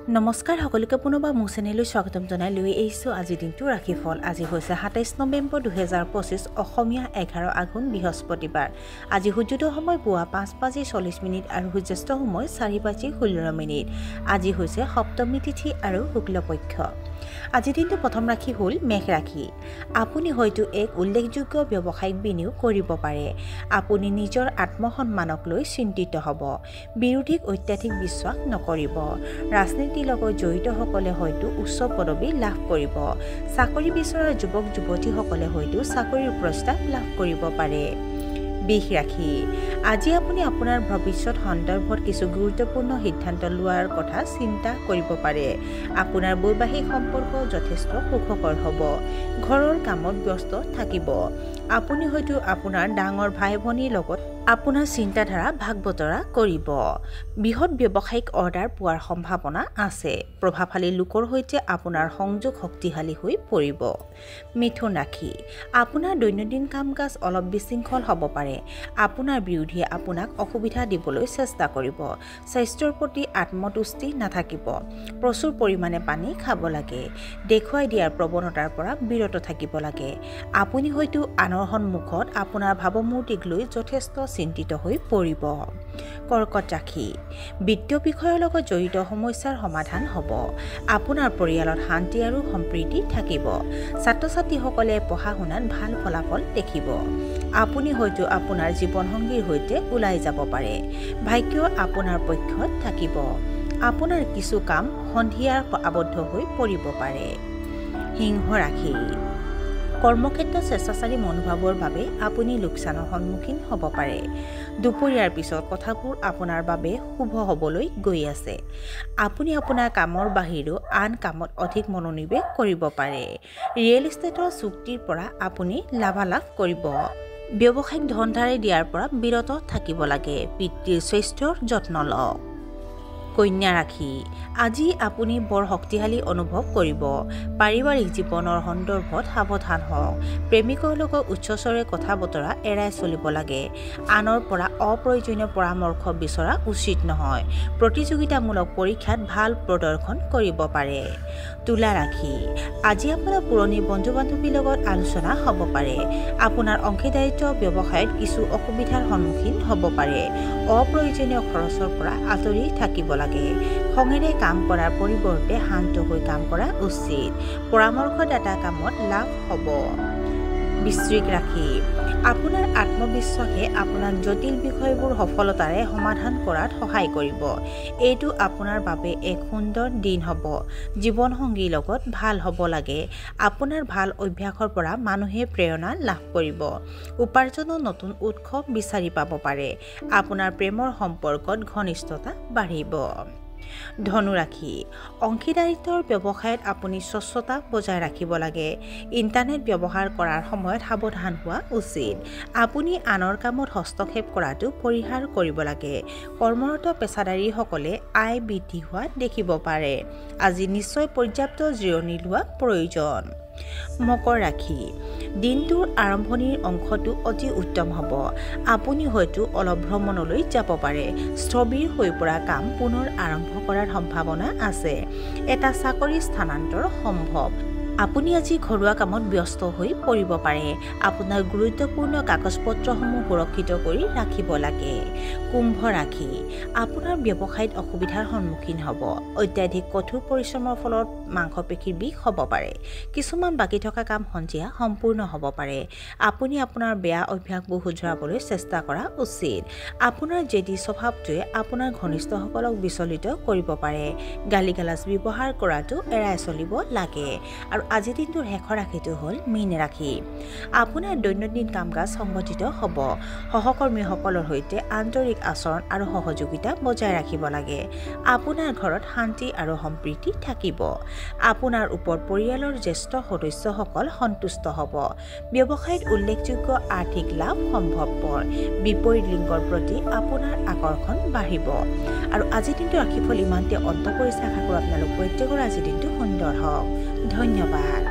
নমস্কাৰ সকলোকে পুনৰবাৰ মোৰ চেনেললৈ স্বাগতম জনাই লৈ আহিছোঁ আজিৰ দিনটো ৰাশিফল। আজি হৈছে ২৭ নৱেম্বৰ ২০২৫ অসমীয়া ১১ আঘোণ বৃহস্পতিবাৰ। আজি সূৰ্যোদয় সময় পুৱা ৫:৪০ আৰু সূৰ্যাস্ত সময় ৪:১৬। আজি হৈছে সপ্তমী তিথি আৰু শুক্লপক্ষ। আজিৰ দিনটো প্ৰথম ৰাশি হ'ল মেঘ ৰাশি। আপুনি হয়তো এক উল্লেখযোগ্য ব্যৱসায়িক বিনিয়োগ কৰিব পাৰে। আপুনি নিজৰ আত্মসন্মানক লৈ চিন্তিত হ'ব। বিৰোধীক অত্যাধিক বিশ্বাস নকৰিব। ৰাজনীতিৰ লগত জড়িতসকলে হয়তো উচ্চ পদবী লাভ কৰিব। চাকৰি বিচৰা যুৱক যুৱতীসকলে হয়তো চাকৰিৰ প্ৰস্তাৱ লাভ কৰিব পাৰে। বৃষ ৰাশি। আজি আপুনি আপোনাৰ ভৱিষ্যত সন্দৰ্ভত কিছু গুৰুত্বপূৰ্ণ সিদ্ধান্ত লোৱাৰ কথা চিন্তা কৰিব পাৰে। আপোনাৰ বৈবাহিক সম্পৰ্ক যথেষ্ট সুখকৰ হ'ব। ঘৰৰ কামত ব্যস্ত থাকিব। আপুনি হয়তো আপোনাৰ ডাঙৰ ভাই ভনীৰ লগত আপোনাৰ চিন্তাধাৰা ভাগ বতৰা কৰিব। বৃহৎ ব্যৱসায়িক অৰ্ডাৰ পোৱাৰ সম্ভাৱনা আছে। প্ৰভাৱশালী লোকৰ সৈতে আপোনাৰ সংযোগ শক্তিশালী হৈ পৰিব। মিথুন ৰাশি। আপোনাৰ দৈনন্দিন কাম কাজ অলপ বিশৃংখল হ'ব পাৰে। আপোনাৰ বিৰোধীয়ে আপোনাক অসুবিধা দিবলৈ চেষ্টা কৰিব। স্বাস্থ্যৰ প্ৰতি আত্মতুষ্টি নাথাকিব। প্ৰচুৰ পৰিমাণে পানী খাব লাগে। দেখুৱাই দিয়াৰ প্ৰৱণতাৰ পৰা বিৰত থাকিব লাগে। আপুনি হয়তো আনৰ সন্মুখত আপোনাৰ ভাৱমূৰ্তিক লৈ যথেষ্ট চিন্তিত হৈ পৰিব। কৰ্কট ৰাশি। বিত্তীয় বিষয়ৰ লগত জড়িত সমস্যাৰ সমাধান হ'ব। আপোনাৰ পৰিয়ালত শান্তি আৰু সম্প্ৰীতি থাকিব। ছাত্ৰ ছাত্ৰীসকলে পঢ়া শুনাত ভাল ফলাফল দেখিব। আপুনি হয়তো আপোনাৰ জীৱনসংগীৰ সৈতে ওলাই যাব পাৰে। ভাগ্য আপোনাৰ পক্ষত থাকিব। আপোনাৰ কিছু কাম সন্ধিয়াৰ আবদ্ধ হৈ পৰিব পাৰে। সিংহ ৰাশি। কৰ্মক্ষেত্ৰত স্বেচ্ছাচাৰী মনোভাৱৰ বাবে আপুনি লোকচানৰ সন্মুখীন হ'ব পাৰে। দুপৰীয়াৰ পিছত কথাবোৰ আপোনাৰ বাবে শুভ হ'বলৈ গৈ আছে। আপুনি আপোনাৰ কামৰ বাহিৰেও আন কামত অধিক মনোনিৱেশ কৰিব পাৰে। ৰিয়েল ইষ্টেটৰ চুক্তিৰ পৰা আপুনি লাভালাভ কৰিব। ব্যৱসায়িক ধন ধাৰে দিয়াৰ পৰা বিৰত থাকিব লাগে। পিতৃৰ স্বাস্থ্যৰ যত্ন লওক। কন্যা ৰাশি। আজি আপুনি বৰ শক্তিশালী অনুভৱ কৰিব। পাৰিবাৰিক জীৱনৰ সন্দৰ্ভত সাৱধান হওক। প্ৰেমিকৰ লগত উচ্চস্বৰে কথা বতৰা এৰাই চলিব লাগে। আনৰ পৰা অপ্ৰয়োজনীয় পৰামৰ্শ বিচৰা উচিত নহয়। প্ৰতিযোগিতামূলক পৰীক্ষাত ভাল প্ৰদৰ্শন কৰিব পাৰে। তুলা ৰাশি। আজি আপোনাৰ পুৰণি বন্ধু বান্ধৱীৰ লগত আলোচনা হ'ব পাৰে। আপোনাৰ অংশীদাৰিত্ব ব্যৱসায়ত কিছু অসুবিধাৰ সন্মুখীন হ'ব পাৰে। অপ্ৰয়োজনীয় খৰচৰ পৰা আঁতৰি থাকিব লাগে। খঙেৰে কাম কৰাৰ পৰিৱৰ্তে শান্ত হৈ কাম কৰা উচিত। পৰামৰ্শদাতা কামত লাভ হ'ব। বৃশ্চিক ৰাশি। আপোনাৰ আত্মবিশ্বাসে আপোনাক জটিল বিষয়বোৰ সফলতাৰে সমাধান কৰাত সহায় কৰিব। এইটো আপোনাৰ বাবে এক সুন্দৰ দিন হ'ব। জীৱনসংগীৰ লগত ভাল হ'ব লাগে। আপোনাৰ ভাল অভ্যাসৰ পৰা মানুহে প্ৰেৰণা লাভ কৰিব। উপাৰ্জনৰ নতুন উৎস বিচাৰি পাব পাৰে। আপোনাৰ প্ৰেমৰ সম্পৰ্কত ঘনিষ্ঠতা বাঢ়িব। ধনু ৰাশি। অংশীদাৰিত্বৰ ব্যৱসায়ত আপুনি স্বচ্ছতা বজাই ৰাখিব লাগে। ইণ্টাৰনেট ব্যৱহাৰ কৰাৰ সময়ত সাৱধান হোৱা উচিত। আপুনি আনৰ কামত হস্তক্ষেপ কৰাটো পৰিহাৰ কৰিব লাগে। কৰ্মৰত পেছাদাৰীসকলে আয় বৃদ্ধি হোৱা দেখিব পাৰে। আজি নিশ্চয় পৰ্যাপ্ত জিৰণি লোৱা প্ৰয়োজন। মকৰ ৰাশি। দিনটোৰ আৰম্ভণিৰ অংশটো অতি উত্তম হ'ব। আপুনি হয়তো অলপ ভ্ৰমণলৈ যাব পাৰে। স্থবিৰ হৈ পৰা কাম পুনৰ আৰম্ভ কৰাৰ সম্ভাৱনা আছে। এটা চাকৰি স্থানান্তৰ সম্ভৱ। আপুনি আজি ঘৰুৱা কামত ব্যস্ত হৈ পৰিব পাৰে। আপোনাৰ গুৰুত্বপূৰ্ণ কাগজপত্ৰসমূহ সুৰক্ষিত কৰি ৰাখিব লাগে। কুম্ভ ৰাশি। আপোনাৰ ব্যৱসায়ত অসুবিধাৰ সন্মুখীন হ'ব। অত্যাধিক কঠোৰ পৰিশ্ৰমৰ ফলত মাংসপেশীৰ বিষ হ'ব পাৰে। কিছুমান বাকী থকা কাম সন্ধিয়া সম্পূৰ্ণ হ'ব পাৰে। আপুনি আপোনাৰ বেয়া অভ্যাসবোৰ শুধৰাবলৈ চেষ্টা কৰা উচিত। আপোনাৰ জেদী স্বভাৱটোৱে আপোনাৰ ঘনিষ্ঠসকলক বিচলিত কৰিব পাৰে। গালি গালাজ ব্যৱহাৰ কৰাটো এৰাই চলিব লাগে। আৰু আজিৰ দিনটোৰ শেষৰ ৰাশিটো হ'ল মীন ৰাশি। আপোনাৰ দৈনন্দিন কাম কাজ সংগঠিত হ'ব। সহকৰ্মীসকলৰ সৈতে আন্তৰিক আচৰণ আৰু সহযোগিতা বজাই ৰাখিব লাগে। আপোনাৰ ঘৰত শান্তি আৰু সম্প্ৰীতি থাকিব। আপোনাৰ ওপৰত পৰিয়ালৰ জ্যেষ্ঠ সদস্যসকল সন্তুষ্ট হ'ব। ব্যৱসায়ত উল্লেখযোগ্য আৰ্থিক লাভ সম্ভৱপৰ। বিপৰীত লিংগৰ প্ৰতি আপোনাৰ আকৰ্ষণ বাঢ়িব। আৰু আজিৰ দিনটো ৰাশিফল ইমানতে অন্ত পৰিছে। আশা কৰোঁ আপোনালোক প্ৰত্যেকৰ আজিৰ দিনটো সুন্দৰ হওক। ধন্যবাদ।